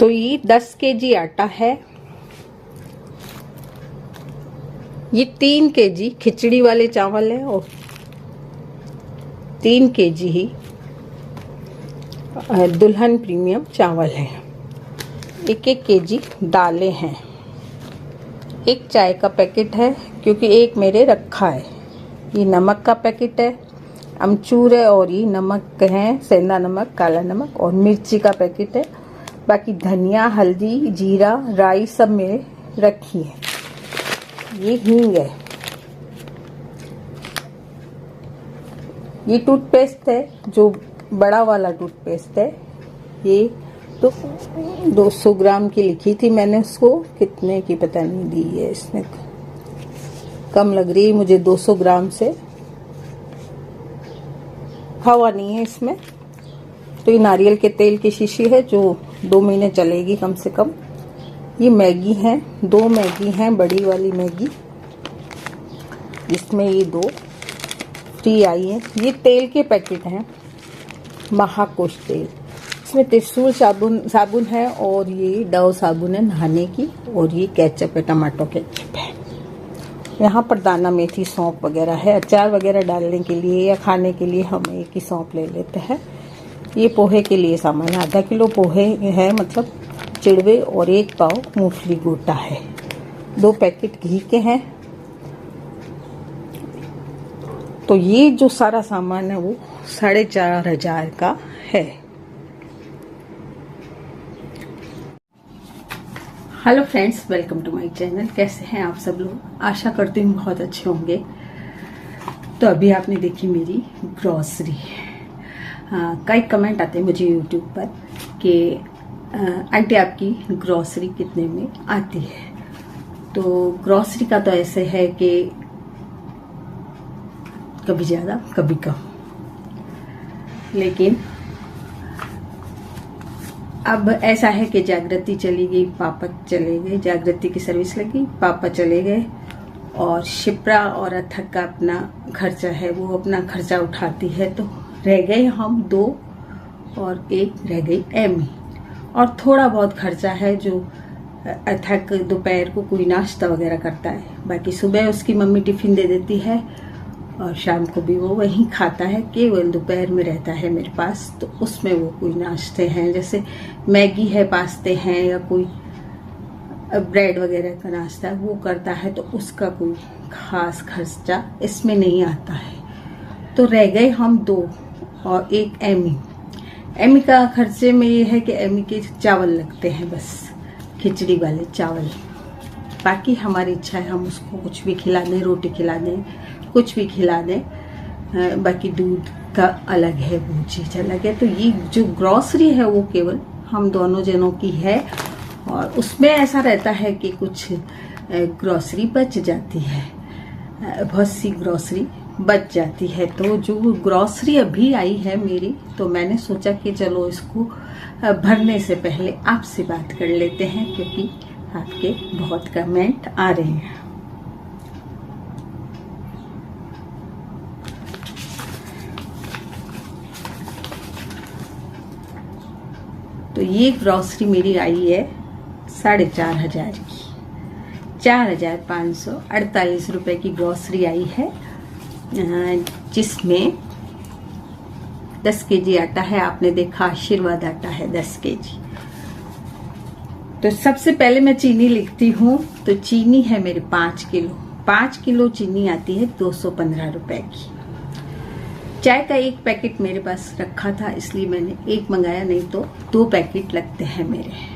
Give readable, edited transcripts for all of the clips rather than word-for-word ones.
तो ये 10 केजी आटा है। ये 3 केजी खिचड़ी वाले चावल है और 3 केजी ही दुल्हन प्रीमियम चावल है। 1-1 केजी दालें हैं। 1 चाय का पैकेट है क्योंकि एक मेरे रखा है। ये नमक का पैकेट है, अमचूर है और ये नमक है, सेंधा नमक, काला नमक और मिर्ची का पैकेट है। बाकी धनिया, हल्दी, जीरा, राई सब मेरे रखी है। ये हींग है। ये टूथपेस्ट है, जो बड़ा वाला टूथपेस्ट है। ये तो 200 ग्राम की लिखी थी मैंने, उसको कितने की पता नहीं दी है इसने, कम लग रही है मुझे 200 ग्राम से। हवा नहीं है इसमें। तो ये नारियल के तेल की शीशी है जो 2 महीने चलेगी कम से कम। ये मैगी है, 2 मैगी हैं, बड़ी वाली मैगी, जिसमें ये 2 फ्री आई है। ये तेल के पैकेट हैं, महाकोश तेल। इसमें त्रिशूल साबुन है और ये डव साबुन है नहाने की, और ये केचप है, टमाटो केचप है। यहाँ पर दाना मेथी, सौंफ वगैरह है। अचार वगैरह डालने के लिए या खाने के लिए हम एक ही सौंफ ले लेते हैं। ये पोहे के लिए सामान है, आधा किलो पोहे है, मतलब चिड़वे, और 1 पाव मूंगफली गोटा है। 2 पैकेट घी के हैं। तो ये जो सारा सामान है वो 4,500 का है। Hello friends, welcome to my channel. कैसे हैं आप सब लोग? आशा करती हूँ बहुत अच्छे होंगे। तो अभी आपने देखी मेरी ग्रॉसरी। कई कमेंट आते हैं मुझे यूट्यूब पर कि आंटी आपकी ग्रॉसरी कितने में आती है। तो ग्रॉसरी का तो ऐसे है कि कभी ज़्यादा कभी कम, लेकिन अब ऐसा है कि जागृति चली गई, पापा चले गए, जागृति की सर्विस लगी, पापा चले गए, और शिप्रा और अथक का अपना खर्चा है, वो अपना खर्चा उठाती है। तो रह गए हम 2 और 1 रह गई एमी। और थोड़ा बहुत खर्चा है जो अथक दोपहर को कोई नाश्ता वगैरह करता है, बाकी सुबह उसकी मम्मी टिफिन दे देती है और शाम को भी वो वहीं खाता है। केवल दोपहर में रहता है मेरे पास, तो उसमें वो कोई नाश्ते हैं, जैसे मैगी है, पास्ते हैं, या कोई ब्रेड वगैरह का नाश्ता है वो करता है, तो उसका कोई खास खर्चा इसमें नहीं आता है। तो रह गए हम 2 और 1 एमी। एमी का खर्चे में ये है कि एमी के चावल लगते हैं, बस खिचड़ी वाले चावल। बाकी हमारी इच्छा है हम उसको कुछ भी खिला दें, रोटी खिला दें, कुछ भी खिला दें। बाकी दूध का अलग है, वो चीज़ अलग है। तो ये जो ग्रॉसरी है वो केवल हम दोनों जनों की है, और उसमें ऐसा रहता है कि कुछ ग्रॉसरी बच जाती है, बहुत सी ग्रॉसरी बच जाती है। तो जो ग्रॉसरी अभी आई है मेरी, तो मैंने सोचा कि चलो इसको भरने से पहले आपसे बात कर लेते हैं, क्योंकि आपके बहुत कमेंट आ रहे हैं। तो ये ग्रॉसरी मेरी आई है 4,500 की, 4,548 रुपए की ग्रॉसरी आई है, जिसमें 10 केजी आटा है। आपने देखा आशीर्वाद आटा है 10 केजी। तो सबसे पहले मैं चीनी लिखती हूँ। तो चीनी है मेरे 5 किलो। 5 किलो चीनी आती है 215 रुपए की। चाय का 1 पैकेट मेरे पास रखा था, इसलिए मैंने 1 मंगाया, नहीं तो 2 पैकेट लगते हैं मेरे।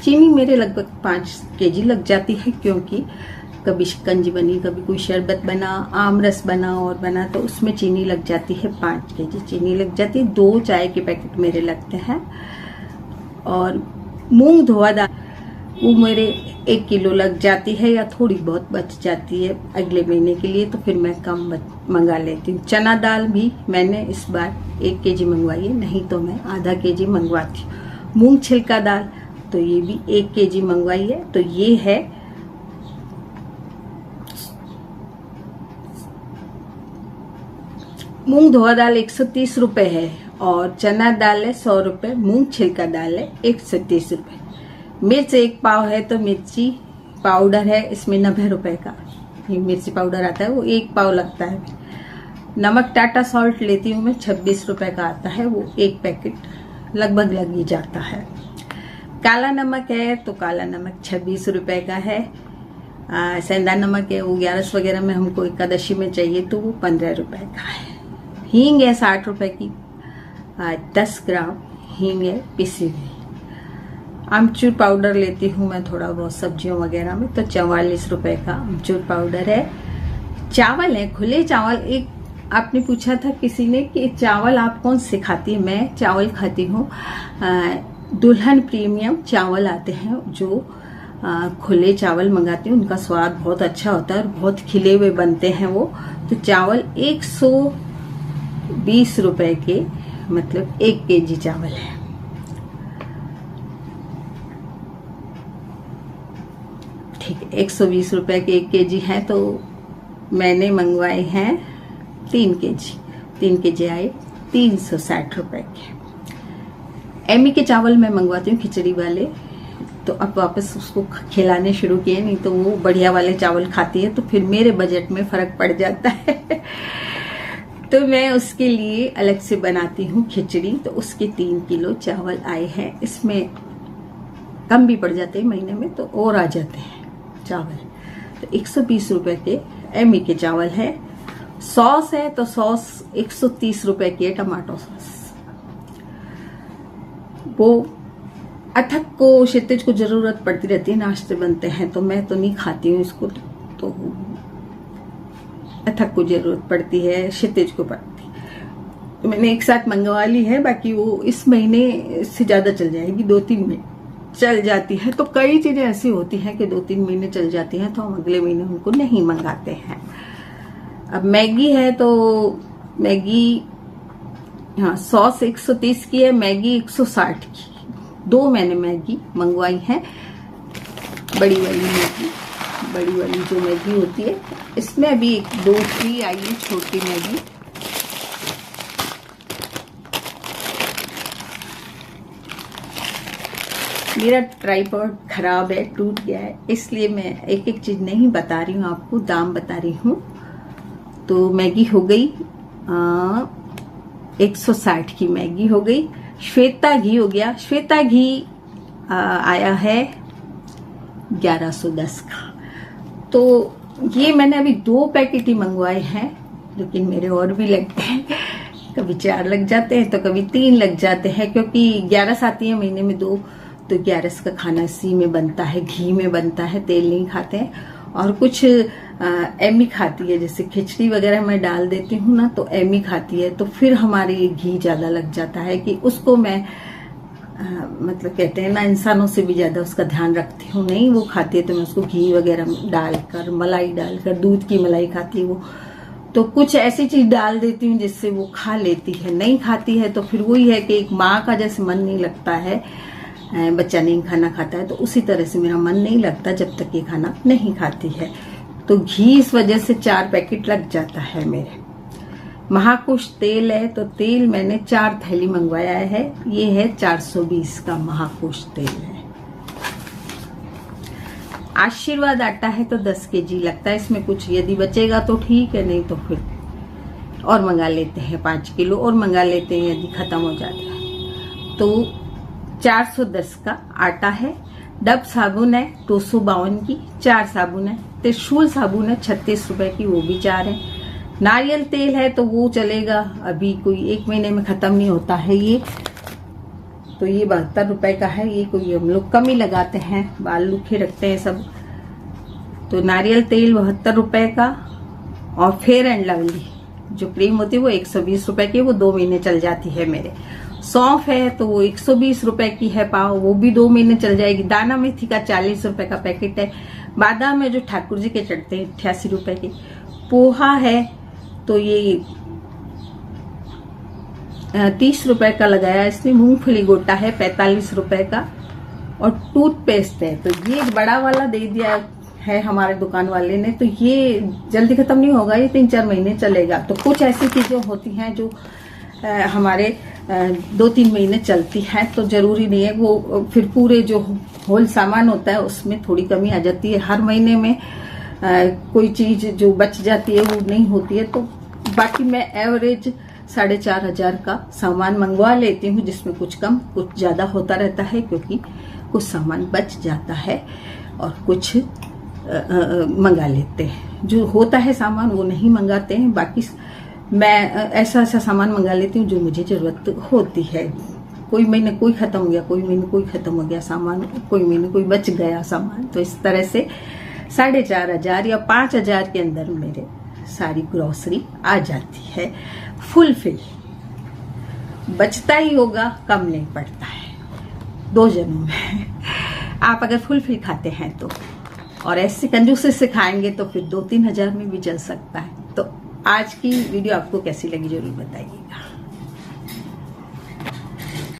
चीनी मेरे लगभग 5 केजी लग जाती है, क्योंकि कभी शिकंजी बनी, कभी कोई शरबत बना, आम रस बना और बना, तो उसमें चीनी लग जाती है। 5 केजी चीनी लग जाती है। 2 चाय के पैकेट मेरे लगते हैं। और मूंग धोआ दाल वो मेरे 1 किलो लग जाती है, या थोड़ी बहुत बच जाती है अगले महीने के लिए, तो फिर मैं कम मंगा लेती हूँ। चना दाल भी मैंने इस बार 1 केजी मंगवाई है, नहीं तो मैं आधा केजी मंगवाती हूँ। मूंग छिलका दाल तो ये भी 1 केजी मंगवाई है। तो ये है मूंग धोआ दाल 130 रुपए है और चना दाल है 100 रुपए, मूंग छिलका दाल है 130 रुपए। मिर्च 1 पाव है तो मिर्ची पाउडर है इसमें 90 रुपए का, ये मिर्ची पाउडर आता है वो 1 पाव लगता है। नमक टाटा सॉल्ट लेती हूँ मैं 26 रुपए का आता है, वो 1 पैकेट लगभग लग ही जाता है। काला नमक है तो काला नमक 26 रुपए का है। सेंधा नमक है वो 11 वगैरह में हमको एकादशी में चाहिए तो वो 15 रुपए का है। हींग है 60 रुपए की, 10 ग्राम हींग है पिसी हुई। आमचूर पाउडर लेती हूँ मैं थोड़ा बहुत सब्जियों वगैरह में तो 44 रुपए का आमचूर पाउडर है। चावल है खुले चावल, एक आपने पूछा था किसी ने कि चावल आप कौन से खाती है, मैं चावल खाती हूँ दुल्हन प्रीमियम चावल आते हैं जो खुले चावल मंगाती हूँ, उनका स्वाद बहुत अच्छा होता है और बहुत खिले हुए बनते हैं वो। तो चावल 120 रुपए के मतलब 1 केजी चावल है। ठीक है 120 रुपए के 1 केजी है तो मैंने मंगवाए हैं 3 केजी आए 360 रुपए के। एमी के चावल मैं मंगवाती हूँ खिचड़ी वाले, तो अब वापस उसको खिलाने शुरू किए, नहीं तो वो बढ़िया वाले चावल खाती है तो फिर मेरे बजट में फर्क पड़ जाता है तो मैं उसके लिए अलग से बनाती हूँ खिचड़ी, तो उसके 3 किलो चावल आए हैं। इसमें कम भी पड़ जाते हैं महीने में तो और आ जाते हैं चावल। तो 120 रुपए के एमी के चावल है। सॉस है तो सॉस 130 रुपए की है, टमाटो सॉस। वो अथक को क्षितिज को जरूरत पड़ती रहती है, नाश्ते बनते हैं तो मैं तो नहीं खाती हूँ इसको, तो अथक को जरूरत पड़ती है, क्षितिज को पड़ती है। तो मैंने एक साथ मंगवा ली है, बाकी वो इस महीने से ज्यादा चल जाएगी, 2-3 महीने चल जाती है। तो कई चीजें ऐसी होती हैं कि 2-3 महीने चल जाती हैं तो हम अगले महीने उनको नहीं मंगाते हैं। अब मैगी है तो मैगी हाँ सॉस 130 की है, मैगी 160 की। 2 मैंने मैगी मंगवाई है, बड़ी वाली जो मैगी होती है। इसमें अभी 2 फ्री आई है छोटी मैगी। मेरा ट्राइपॉड खराब है, टूट गया है, इसलिए मैं एक एक चीज नहीं बता रही हूँ आपको, दाम बता रही हूँ। तो मैगी हो गई 160 की मैगी हो गई। श्वेता घी हो गया, श्वेता घी आया है 1110 का। तो ये मैंने अभी 2 पैकेट ही मंगवाए हैं, लेकिन मेरे और भी लगते हैं, कभी 4 लग जाते हैं तो कभी 3 लग जाते हैं, क्योंकि 11 आती है महीने में 2, तो 11 का खाना इसी में बनता है, घी में बनता है, तेल नहीं खाते हैं। और कुछ एमी खाती है, जैसे खिचड़ी वगैरह मैं डाल देती हूँ ना तो एमी खाती है, तो फिर हमारे घी ज्यादा लग जाता है कि उसको मैं मतलब कहते हैं ना इंसानों से भी ज्यादा उसका ध्यान रखती हूँ। नहीं वो खाती है तो मैं उसको घी वगैरह डालकर, मलाई डालकर, दूध की मलाई खाती है वो, तो कुछ ऐसी चीज डाल देती हूँ जिससे वो खा लेती है। नहीं खाती है तो फिर वही है कि एक माँ का जैसे मन नहीं लगता है, बच्चा नहीं खाना खाता है, तो उसी तरह से मेरा मन नहीं लगता जब तक ये खाना नहीं खाती है। तो घी इस वजह से 4 पैकेट लग जाता है मेरे। महाकुश तेल है तो तेल मैंने 4 थैली मंगवाया है, ये है 420 का महाकुश तेल है। आशीर्वाद आटा है तो 10 केजी लगता है, इसमें कुछ यदि बचेगा तो ठीक है, नहीं तो फिर और मंगा लेते हैं, 5 किलो और मंगा लेते हैं यदि खत्म हो जाता है। तो 410 का आटा है। डब साबुन है 252 की, 4 साबुन है। त्रिशूल साबुन है 36 रुपए की, वो भी 4 है। नारियल तेल है तो वो चलेगा, अभी कोई 1 महीने में खत्म नहीं होता है ये, तो ये 72 रुपए का है। ये कोई हम लोग कम ही लगाते हैं, बाल लूखे रखते हैं सब। तो नारियल तेल 72 रुपए का। और फेयर एंड लवली जो क्रीम होती है वो 120 रुपए की, वो 2 महीने चल जाती है मेरे। सौंफ है तो वो 120 रुपए की है पाव, वो भी 2 महीने चल जाएगी। दाना मेथी का 40 रुपए का पैकेट है। बादाम है जो ठाकुर जी के चढ़ते हैं 88 रुपए के। पोहा है तो ये 30 रुपए का लगाया इसमें। मूंगफली गोटा है 45 रुपए का। और टूथपेस्ट है तो ये बड़ा वाला दे दिया है हमारे दुकान वाले ने, तो ये जल्दी खत्म नहीं होगा, ये 3-4 महीने चलेगा। तो कुछ ऐसी चीजें होती हैं जो हमारे 2-3 महीने चलती हैं, तो जरूरी नहीं है वो फिर पूरे जो होल सामान होता है उसमें थोड़ी कमी आ जाती है। हर महीने में कोई चीज जो बच जाती है वो नहीं होती है। तो बाकी मैं एवरेज 4,500 का सामान मंगवा लेती हूँ, जिसमें कुछ कम कुछ ज्यादा होता रहता है, क्योंकि कुछ सामान बच जाता है और कुछ मंगा लेते हैं। जो होता है सामान वो नहीं मंगाते हैं। बाकी मैं ऐसा सामान मंगा लेती हूँ जो मुझे जरूरत होती है। कोई महीने कोई खत्म हो गया, कोई महीने कोई खत्म हो गया सामान, कोई महीने कोई बच गया सामान। तो इस तरह से 4,500 या 5,000 के अंदर मेरे सारी ग्रोसरी आ जाती है फुलफिल। बचता ही होगा, कम नहीं पड़ता है 2 जनों में। आप अगर फुलफिल खाते हैं तो, और ऐसे कंजूसी से खाएंगे तो फिर 2-3 हजार में भी चल सकता है। तो आज की वीडियो आपको कैसी लगी जरूर बताइए।